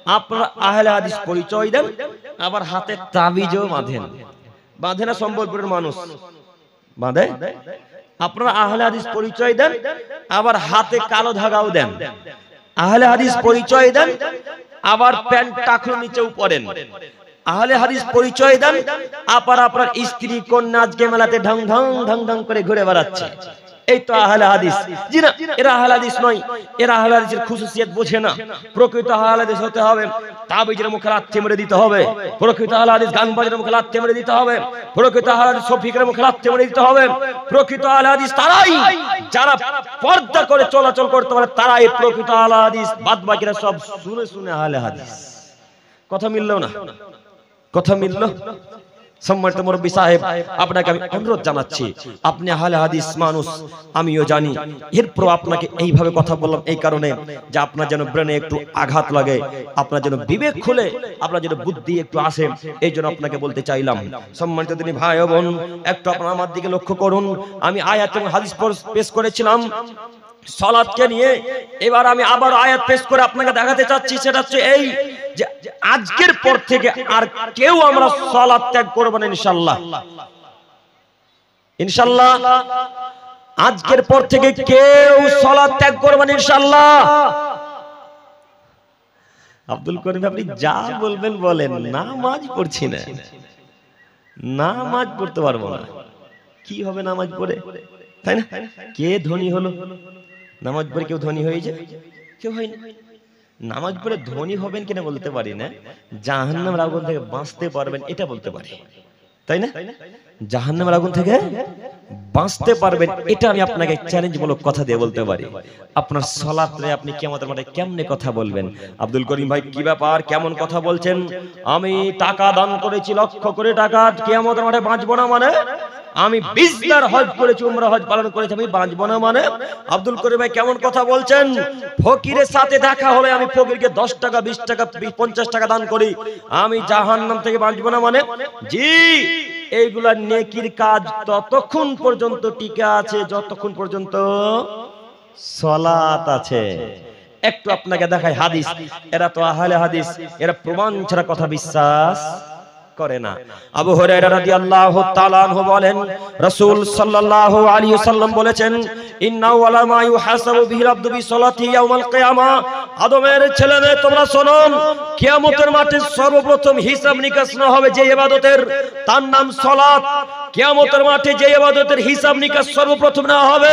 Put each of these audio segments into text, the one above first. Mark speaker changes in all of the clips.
Speaker 1: আপনারা আহলে হাদিস পরিচয় দেন, আবার হাতে তাবিজও বাঁধেন। বাঁধে না সম্বলপুরের মানুষ? বাঁধে। আপনারা আহলে হাদিস পরিচয় দেন, আবার হাতে কালো ধাগাও দেন। আহলে হাদিস পরিচয় দেন, আবার প্যান্ট টাকলু নিচেও পরেন। আহলে হাদিস পরিচয় দেন, আবার আপনার স্ত্রী কন্যা আজকে মেলাতে ঢং ঢং ঢং ঢং করে ঘুরে বেড়াচ্ছে। এই তো আহলে হাদিস। জি না, এরা আহলে হাদিস নয়। এরা আহলে হাদিসের খুশুসিয়ত বোঝে না। প্রকৃত আহলে হাদিস হতে হবে তাবিজের মুখে লাথি মেরে দিতে হবে। প্রকৃত আহলে হাদিস গান বাজনার মুখে লাথি মেরে দিতে হবে। প্রকৃত আহলে হাদিস শফিকের মুখে লাথি মেরে দিতে হবে। প্রকৃত আহলে হাদিস তারাই যারা পর্দা করে চলাচল করতে পারে, তারাই প্রকৃত আহলে হাদিস। বাদ বাকিরা সব শুনে শুনে আহলে হাদিস। কথা মিললো না? কথা মিললো? সম্মানিত মুরব্বী সাহেব, আপনাকে আমি অনুরোধ জানাচ্ছি, আপনি আহলে হাদিস মানুষ, আমিও জানি। এরপর আপনাকে এইভাবে কথা বললাম এই কারণে যে আপনার যেন ব্রেনে একটু আঘাত লাগে, আপনার যেন বিবেক খুলে, আপনার যেন বুদ্ধি একটু আসে, এই জন্য আপনাকে বলতে চাইলাম। সম্মানিত দিনী ভাই ও বোন, একটু আপনারা আমার দিকে লক্ষ্য করুন। আমি আয়াত এবং হাদিস পেশ করেছিলাম সালাতকে নিয়ে। এবার আমি আবার আয়াত পেশ করে আপনাকে দেখাতে চাচ্ছি, সেটা হচ্ছে এই যে আজকের পর থেকে আর কেউ আমরা সালাত ত্যাগ করব না ইনশাআল্লাহ। ইনশাআল্লাহ আজকের পর থেকে কেউ সালাত ত্যাগ করব না ইনশাআল্লাহ। আব্দুল করিম আপনি যা বলবেন বলেন, নামাজ পড়ছি না, নামাজ পড়তে পারবো না। কি হবে নামাজ পড়ে? তাই না? কে ধনী হলো? নামাজ পড়ে কেউ ধনী হয়ে যায়? কেউ হয় না। নামাজ পড়ে ধনী হবেন কিনা বলতে পারি না, জাহান্নামের আগুন থেকে বাঁচতে পারবেন এটা বলতে পারি, তাই না? জাহান্নামের আগুন থেকে বাঁচতে পারবেন এটা আমি আপনাকে চ্যালেঞ্জমূলক কথা দিয়ে বলতে পারি। আপনার সালাতে আপনি কিয়ামতের মাঠে কেমনে কথা বলবেন? আব্দুল করিম ভাই কি ব্যাপার, কেমন কথা বলছেন? আমি টাকা দান করেছি লক্ষ করে টাকা, কিয়ামতের মাঠে বাঁচবো না মানে? আমি 20 বার হজ করেছি, উমরা হজ পালন করেছি, আমি বাঁচবো না মানে? আব্দুল করিম ভাই কেমন কথা বলছেন? ফকিরের সাথে দেখা হলে আমি ফকিরকে 10 টাকা 20 টাকা 50 টাকা দান করি, আমি জাহান্নাম থেকে বাঁচবো না মানে? জি, এইগুলা নেকির কাজ ততক্ষণ পর্যন্ত টিকে আছে যতক্ষণ পর্যন্ত সালাত আছে। একটু আপনাকে দেখায় হাদিস। এরা তো আহলে হাদিস, এরা প্রমাণ ছাড়া কথা বিশ্বাস করে না। আবু হুরায়রা রাদিয়াল্লাহু তাআলা আনহু বলেন, রাসূল সাল্লাল্লাহু আলাইহি ওয়াসাল্লাম বলেছেন, ইন্না ওয়ালা মা ইউহাসাবু বিহিল আবদু বিসসালাতি ইয়াউমাল কিয়ামা। আদমের ছেলেমেয়ে তোমরা শোনো, কিয়ামতের মাঠে সর্বপ্রথম হিসাব নিকাশ না হবে যে ইবাদতের, তার নাম সালাত। কিয়ামতের মাঠে যে ইবাদতের হিসাব নিকাশ সর্বপ্রথম না হবে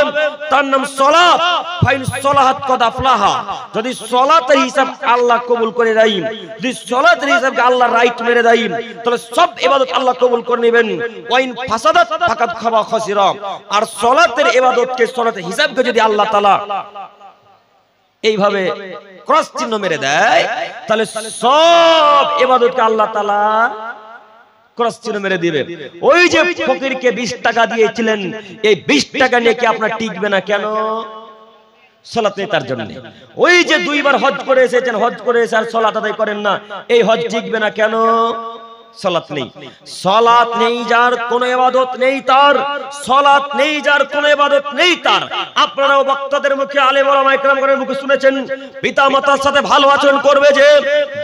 Speaker 1: তার নাম সালাত। ফাইন সালাহাত কদ আফলাহা। যদি সালাতের হিসাব আল্লাহ কবুল করে দেয়, যদি সালাতের হিসাবকে আল্লাহ রাইট মেরে দেয়, তাহলে সব ইবাদত আল্লাহ কবুল করে নেবেন। ওয়াইন ফাসাদাত ফাকাদ খাবা খাসিরা। আর সালাতের ইবাদতকে, সালাতের হিসাবকে যদি আল্লাহ তাআলা এইভাবে ক্রস চিহ্ন মেরে দেয়, তাহলে সব ইবাদতকে আল্লাহ তাআলা ক্রস চিহ্ন মেরে দিবে। ওই যে ফকিরকে 20 টাকা দিয়েছিলেন, এই 20 টাকা নিয়ে কি আপনার টিকবে না? কেন? সালাত নেই তার জন্য। ওই যে 2 বার হজ করে এসেছেন, হজ করে এসে আর সালাত আদায় করেন না, এই হজ টিকবে না কেন? সালাত নেই। সালাত নেই যার কোনো ইবাদত নেই তার, সালাত নেই যার কোনো ইবাদত নেই তার। আপনারাও বক্তাদের মুখে, আলেম ওলামা ইকরামগণের মুখে শুনেছেন, পিতা মাতার সাথে ভালো আচরণ করবে যে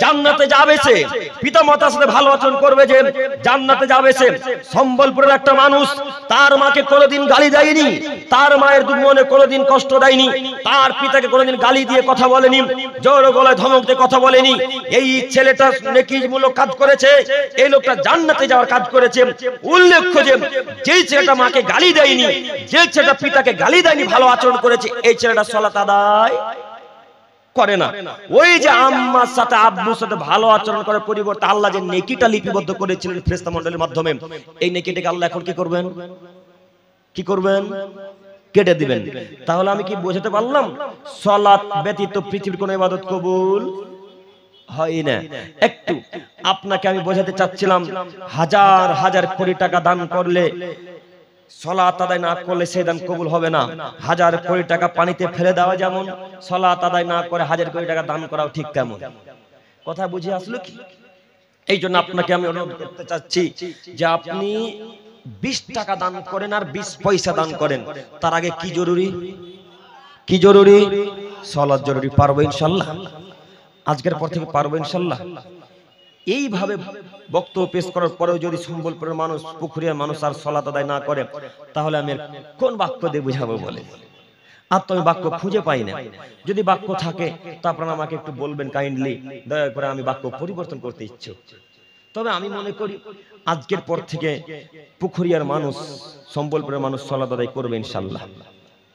Speaker 1: জান্নাতে যাবে সে, পিতা মাতার সাথে ভালো আচরণ করবে যে জান্নাতে যাবে সে। সম্বলপুরের একটা মানুষ তার মাকে কোনোদিন গালি দেয়নি, তার মায়ের মনে কোনোদিন কষ্ট দেয়নি, তার পিতাকে কোনোদিন গালি দিয়ে কথা বলেনি, জোর গলায় ধমক দিয়ে কথা বলেনি। এই ছেলেটা নেকিমূলক কাজ করেছে, এই লোকটা জান্নাতে যাওয়ার কাজ করেছে। উল্লেখ্য যে যেই ছেলেটা মাকে গালি দেয়নি, যে ছেলেটা পিতাকে গালি দেয়নি, ভালো আচরণ করেছে, এই ছেলেটা সালাত আদায় করে না। ওই যে আম্মার সাথে আব্বুর সাথে ভালো আচরণ করার পরিবর্তে আল্লাহ যে নেকিটা লিপিবদ্ধ করেছিলেন ফেরেশতা মণ্ডলীর মাধ্যমে, এই নেকিটাকে আল্লাহ এখন কি করবেন? কি করবেন? কেটে দিবেন। তাহলে আমি কি বোঝাতে পারলাম? সালাত ব্যতীত পৃথিবীর কোনো ইবাদত কবুল হয় না। একটু আপনাকে আমি বোঝাতে চাচ্ছিলাম, হাজার হাজার কোটি টাকা দান করলে, সালাত আদায় না করলে সেই দান কবুল হবে না। হাজার কোটি টাকা পানিতে ফেলে দেওয়া যেমন, সালাত আদায় না করে হাজার কোটি টাকা দান করাও ঠিক তেমন। কথা বুঝে আসলো কি? এই জন্য আপনাকে আমি অনুরোধ করতে চাচ্ছি যে আপনি 20 টাকা দান করেন আর 20 পয়সা দান করেন, তার আগে কি জরুরি? কি জরুরি? সালাত জরুরি। পারবো ইনশাআল্লাহ? আজকের পর থেকে পারবো ইনশাআল্লাহ। এইভাবে বক্তব্য পেশ করার পরেও যদি সম্বলপুরের মানুষ, পুকুরিয়ার মানুষ আর সালাত আদায় না করে, তাহলে আমি কোন বাক্য দিয়ে বুঝাবো বলে? আর তো আমি বাক্য খুঁজে পাই না। যদি বাক্য থাকে তো আপনারা আমাকে একটু বলবেন কাইন্ডলি, দয়া করে, আমি বাক্য পরিবর্তন করতে ইচ্ছুক। তবে আমি মনে করি আজকের পর থেকে পুকুরিয়ার মানুষ, সম্বলপুরের মানুষ সালাত আদায় করবে ইনশাআল্লাহ,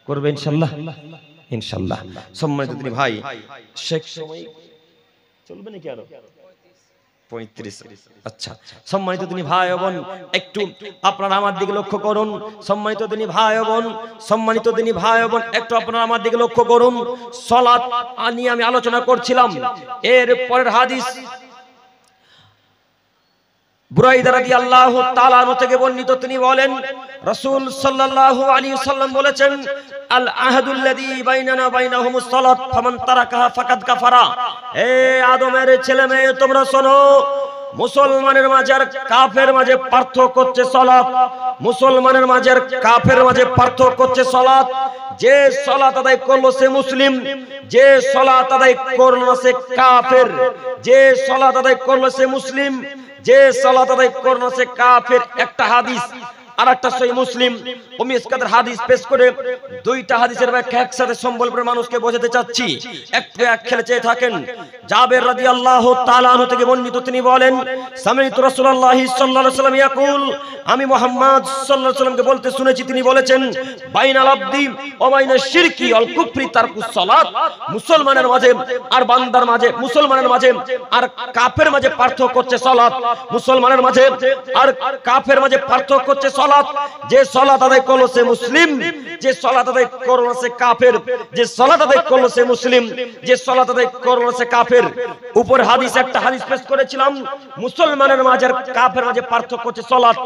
Speaker 1: করবে ইনশাআল্লাহ, ইনশাআল্লাহ। সম্মানিত দিনী ভাই, শেখ সময় চলবে নাকি আরো 35? আচ্ছা, সম্মানিত দিনী ভাই বোন, একটু আপনারা আমার দিকে লক্ষ্য করুন। সম্মানিত দিনী ভাই বোন, সম্মানিত দিনী ভাই বোন, একটু আপনারা আমার দিকে লক্ষ্য করুন। সালাত নিয়ে আমি আলোচনা করছিলাম। এর পরের হাদিস বুরাইদা রাদিয়াল্লাহু তাআলা আনহু থেকে বর্ণিত, তিনি বলেন রাসূল সাল্লাল্লাহু আলাইহি ওয়াসাল্লাম বলেছেন, আল আহদুল্লাযী বাইনানা বাইনাহুমুস সালাত ফামান তারাকাহা ফাকাদ কাফারা। হে আদমের ছেলে মেয়ে, তোমরা শোনো, মুসলমানের মাঝে আর কাফের মাঝে পার্থক্য হচ্ছে সালাত। মুসলমানের মাঝে আর কাফের মাঝে পার্থক্য হচ্ছে সালাত। যে সালাত আদায় করলো সে মুসলিম, যে সালাত আদায় করলো না সে কাফের। যে সালাত আদায় করলো সে মুসলিম, যে সালাত আদায় করলো সে কাফের। একটা হাদিস আর একটা সহিহ মুসলিম ও মিসকাতের হাদিস পেশ করে দুইটা হাদিসের ব্যাখ্যা একসাথে সম্বলপুরের মানুষকে বোঝাতে চাচ্ছি। একটু এক খেলে চেয়ে থাকেন। জাবের রাদিয়াল্লাহু তাআলা আনহু থেকে বর্ণিত, তিনি বলেন, সামি'তু রাসূলুল্লাহ সাল্লাল্লাহু আলাইহি ওয়াসাল্লাম ইয়াকুল, আমি মুহাম্মদ সাল্লাল্লাহু আলাইহি ওয়াসাল্লামকে বলতে শুনেছি, তিনি বলেছেন, বাইনাল আবদি ওয়া বাইনাশ শিরকি ওয়াল কুফরি তারকুস সালাত। মুসলমানের মাঝে আর বান্দার মাঝে, মুসলমানের মাঝে আর কাফের মাঝে পার্থক্য হচ্ছে সালাত। মুসলমানের মাঝে আর কাফের মাঝে পার্থক্য হচ্ছে সালাত। যে সালাত আদায় করলো সে মুসলিম, যে সালাত আদায় করলো সে কাফের। যে সালাত আদায় করলো সে মুসলিম, যে সালাত আদায় করলো সে কাফের। উপর হাদিস একটা হাদিস পেশ করেছিলাম, মুসলমানের মাঝে আর কাফের মাঝে পার্থক্য হচ্ছে সালাত।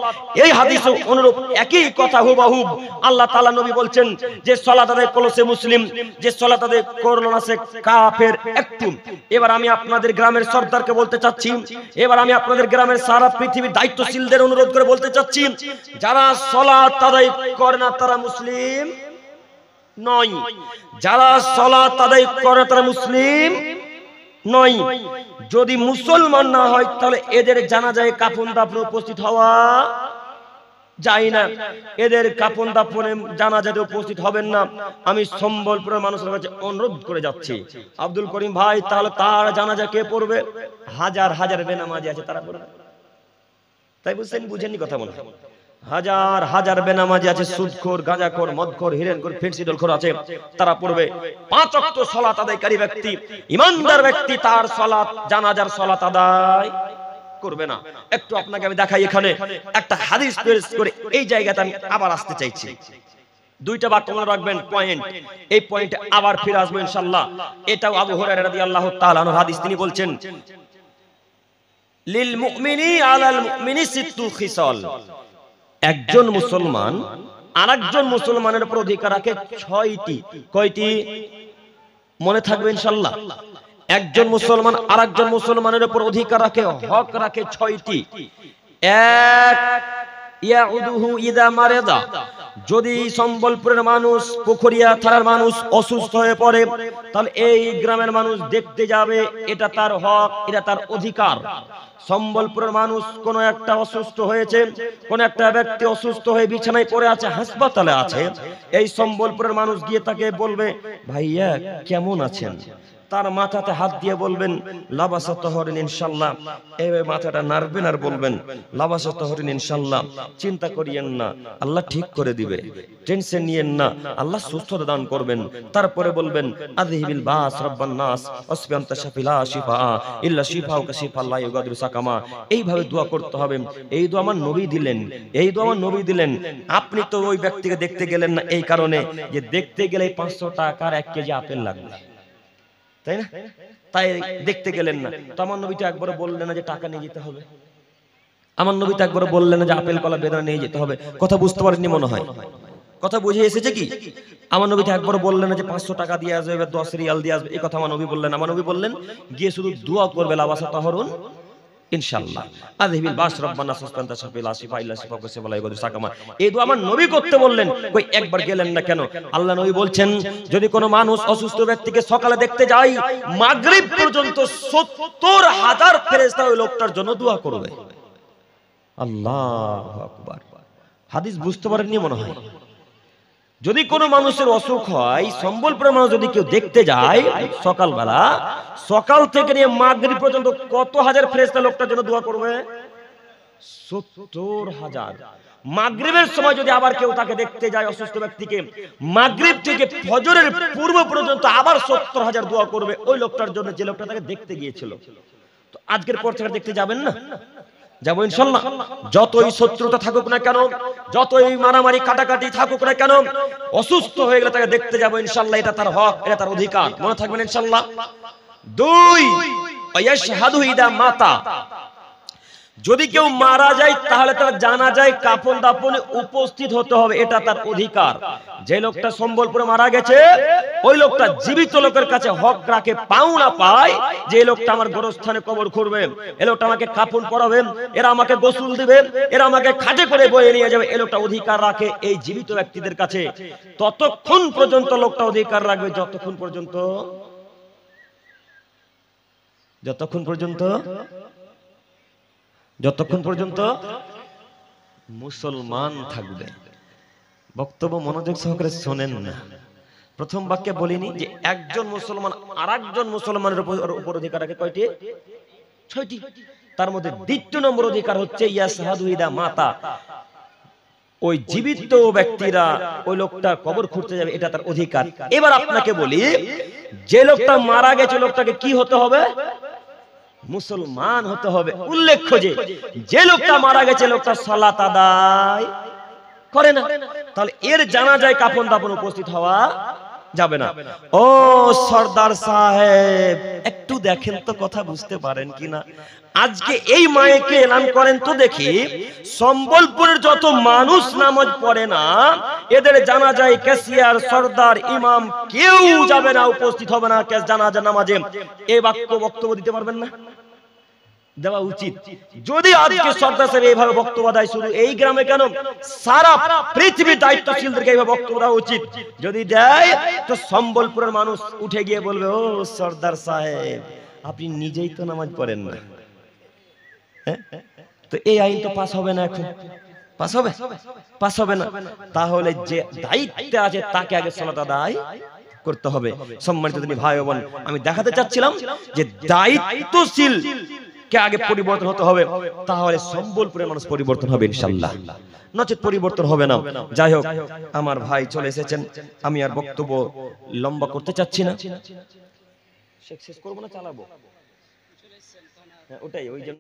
Speaker 1: এই হাদিসও অনুরূপ একই কথা হুবহু। আল্লাহ তাআলা নবী বলছেন, যে সালাত আদায় করলো সে মুসলিম, যে সালাত আদায় করলো না সে কাফের। একটু এবার আমি আপনাদের গ্রামের সর্দারকে বলতে চাচ্ছি, এবার আমি আপনাদের গ্রামের সারা পৃথিবীর দায়িত্বশীলদের অনুরোধ করে বলতে চাচ্ছি, যারা সালাত আদায় করে না তারা মুসলিম নয়। যারা সালাত আদায় করে তারা মুসলিম নয়। যদি মুসলমান না হয় তাহলে এদের জানাজায় কাফন দাফনে উপস্থিত হওয়া যায় না। এদের কাফন দাফনে জানাজাতে উপস্থিত হবেন না। আমি সম্বলপুরের মানুষের কাছে অনুরোধ করে যাচ্ছি, আব্দুল করিম ভাই, তাহলে তার জানাজা কে পড়বে? হাজার হাজার বেনামাজি আছে, তারা পড়বে। তাই বুঝছেন? বুঝেননি কথা মনে হয়? হাজার হাজার বেনামাজি আছে, সুদখোর, গাঁজাখোর, মদখোর, হিরেনখোর, ফেন্সিডলখোর আছে, তারা পড়বে। 5 ওয়াক্ত সালাত আদায়কারী ব্যক্তি, ইমানদার ব্যক্তি, তার সালাত, জানাজার সালাত আদায় করবে না। একটু আপনাকে আমি দেখাই, এখানে একটা হাদিস পেশ করে এই জায়গাতে আমি আবার আসতে চাইছি। দুইটা বাক্য মনে রাখবেন, পয়েন্ট। এই পয়েন্টে আবার ফিরে আসবো ইনশাআল্লাহ। এটাও আবু হুরায়রা রাদিয়াল্লাহু তাআলা আনহু হাদিস, তিনি বলছেন, লিল মুমিনি আলাল মুমিনি সিত্তু খিসাল। একজন মুসলমান আরেকজন মুসলমানের উপর অধিকার রাখে 6টি। কয়টি? মনে থাকবে ইনশাআল্লাহ। একজন মুসলমান আরেকজন মুসলমানের উপর অধিকার রাখে, হক রাখে 6টি। এক, ইয়াউদুহু ইদা মারাদা। যদি সম্বলপুরের মানুষ, পুকুরিয়া থানার মানুষ অসুস্থ হয়ে পড়ে, তাহলে এই গ্রামের মানুষ দেখতে যাবে, এটা তার হক, এটা তার অধিকার। সম্বলপুরের মানুষ কোন একটা অসুস্থ হয়েছে, কোন একটা ব্যক্তি অসুস্থ হয়ে বিছানায় পড়ে আছে, হাসপাতালে আছে, এই সম্বলপুরের মানুষ গিয়ে তাকে বলবে, ভাইয়া কেমন আছেন? তার মাথাতে হাত দিয়ে বলবেন, লাবাসা তহরিন ইনশাআল্লাহ। এইভাবে মাথাটা নাড়বেন আর বলবেন, লাবাসা তহরিন ইনশাআল্লাহ, চিন্তা করিয়েন না, আল্লাহ ঠিক করে দিবে, টেনশন নিয়েন না, আল্লাহ সুস্থতা দান করবেন। তারপরে বলবেন, আযহিবিল বাস রাব্বান নাস ওয়াসফি আনতা শাফিলা শিফা ইল্লা শিফাউকা শিফা লা ইউগাদিরু সাকামা। এইভাবে দোয়া করতে হবে। এই দোয়া আমার নবী দিলেন, এই দোয়া আমার নবী দিলেন। আপনি তো ওই ব্যক্তিকে দেখতে গেলেন না, এই কারণে যে দেখতে গেলে 500 টাকার 1 কেজি আপেল লাগবে, তাই না? তাই দেখতে গেলেন না। তো আমার নবী তো একবার বললেন না যে টাকা নিয়ে যেতে হবে। আমার নবী তো একবার বললেন না যে আপেল কলা বেদানা নিয়ে যেতে হবে। কথা বুঝতে পারেননি মনে হয়? কথা বুঝে এসেছে কি? আমার নবী তো একবার বললেন না যে 500 টাকা দিয়ে আসবে, 10 রিয়াল দিয়ে আসবে, এই কথা আমার নবী বললেন। আমার নবী বললেন, গিয়ে শুধু দোয়া করবে, লাবাসা তাহরুন ইনশাআল্লাহ। আযহিবিল বাস রব্বানা সুসতান্তা শাফিল আসিফা ইল্লা শিফা কুসিবা লা ইয়াগুদু সাকামা, এই দোয়া আমার নবী করতে বললেন, কই একবার গেলেন না কেন? আল্লাহ নবী বলছেন, যদি কোনো মানুষ অসুস্থ ব্যক্তিকে সকালে দেখতে যায়, মাগরিব পর্যন্ত ৭০,০০০ ফেরেশতা ওই লোকটার জন্য দোয়া করবে। আল্লাহু আকবার। হাদিস বুঝতে পারেননি মনে হয়। যদি কোনো মানুষের অসুখ হয়, সম্বলপুরের মানুষ যদি কেউ দেখতে যায় সকালবেলা, সকাল থেকে নিয়ে মাগরিব পর্যন্ত কত হাজার ফেরেশতা লোকটার জন্য দোয়া করবে? ৭০,০০০। মাগরিবের সময় যদি আবার কেউ তাকে দেখতে যায় অসুস্থ ব্যক্তিকে, মাগরিব থেকে ফজরের পূর্ব পর্যন্ত আবার ৭০,০০০ দোয়া করবে ওই লোকটার জন্য, যে লোকটা তাকে দেখতে গিয়েছিল। তো আজকের পর থেকে দেখতে যাবেন না? যাবো ইনশাআল্লাহ। যতই শত্রুতা থাকুক না কেন, যতই মারামারি কাটাকাটি থাকুক না কেন, অসুস্থ হয়ে গেলে তাকে দেখতে যাবো ইনশাআল্লাহ। এটা তার হক, এটা তার অধিকার, মনে থাকবেন ইনশাআল্লাহ। ২, ইয়াশহাদু ইদা মাতা, যদি কেউ মারা যায় তাহলে তার জানাজায় কাফন দাফনে উপস্থিত হতে হবে, এটা তার অধিকার। যে লোকটা সম্বলপুরে মারা গেছে, ওই লোকটা জীবিত লোকের কাছে হক রাখে, পাওনা পায়, যে লোকটা আমার গোরস্থানে কবর খুঁড়বে, এই লোকটা আমাকে কাফন পরাবে, এরা আমাকে গোসল দিবে, এরা আমাকে খাটে করে বয়ে নিয়ে যাবে, এই লোকটা অধিকার রাখে এই জীবিত ব্যক্তিদের কাছে। ততক্ষণ পর্যন্ত লোকটা অধিকার রাখবে যতক্ষণ পর্যন্ত মুসলমান থাকবে। বক্তব্য মনোযোগ সহকারে শোনেন না। প্রথম বাক্যে বলিনি যে একজন মুসলমান আরেকজন মুসলমানের উপর অধিকার রাখে কয়টি? ৬টি। তার মধ্যে দ্বিতীয় নম্বর অধিকার হচ্ছে ইয়াশহাদু ইদা মাতা, ওই জীবিত ব্যক্তিরা ওই লোকটা কবর খুঁড়তে যাবে, এটা তার অধিকার। এবার আপনাকে বলি, যে লোকটা মারা গেছে লোকটাকে কি হতে হবে? মুসলমান হতে হবে। উল্লেখ্য যে লোকটা মারা গেছে লোকটা সালাত আদায় করে না, তাহলে এর জানাজায় কাফন দাফন উপস্থিত হওয়া যাবে না। ও সরদার সাহেব, একটু দেখেন তো কথা বুঝতে পারেন কিনা। আজকে এই মাইকে এলান করেন তো দেখি, সম্বলপুরের যত মানুষ নামাজ পড়ে না, এদের জানাজায় ক্যাশিয়ার, সরদার, ইমাম কেউ যাবে না, উপস্থিত হবে না জানাজা নামাজে। এই বক্তব্য দিতে পারবেন না? দেওয়া উচিত। যদি আজকে সরদার সাহেব এইভাবে বক্তব্য দেয়, শুধু এই গ্রামে কেন, সারা পৃথিবীর দায়িত্বশীলদেরকে এইভাবে বক্তব্য দেওয়া উচিত। যদি দেয় তো সম্বলপুরের মানুষ উঠে গিয়ে বলবে, ও সরদার সাহেব, আপনি নিজেই তো নামাজ পড়েন না। তো এই আইন তো পাস হবে না, এখন পাস হবে না। তাহলে যে দায়িত্বে আছে তাকে আগে সালাত আদায় করতে হবে। সম্মানিত ভাই ও বোন, আমি দেখাতে চাচ্ছিলাম যে দায়িত্বশীল কে আগে পরিবর্তন হতে হবে, তাহলে সম্বলপুরের মানুষ পরিবর্তন হবে ইনশাআল্লাহ, নচেত পরিবর্তন হবে না। যাই হোক, আমার ভাই চলে এসেছেন, আমি আর বক্তব্য লম্বা করতে চাচ্ছি না। শেষ করবো না চালাবো? ওটাই ওই জন্য